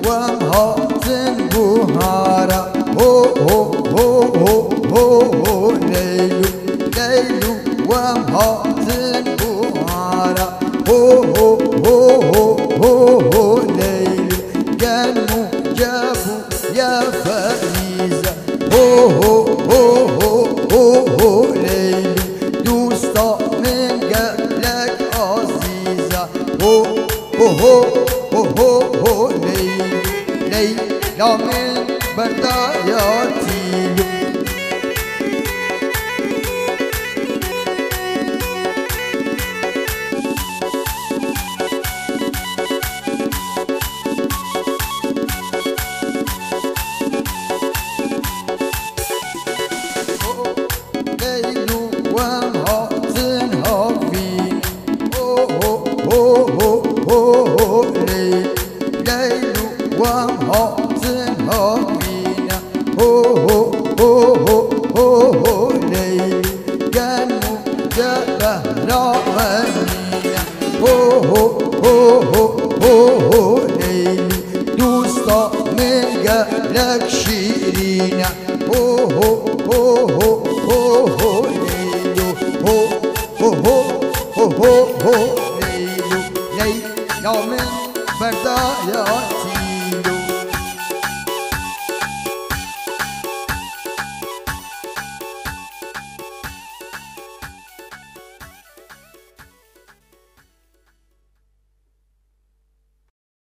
ومهاتن بوهارا هو هو هو هو هو هو ليلو ليلو ومهاتن بوهارا هو هو هو هو هو هو ليلو كانوا جابوا يا فريزة هو هو هو هو هو هو ليلو دوستا من قبلك عزيزة هو هو هو هو هو ليلو ليلى من بداياتي ليلو ومهاتن هافين هو هو هو ليلو ومهاتن هافين هو ليلو كانوا جبه رامين هو ليلو دوستا من قبلك شيرين هو ليلو ليلو ليلى من بداياتي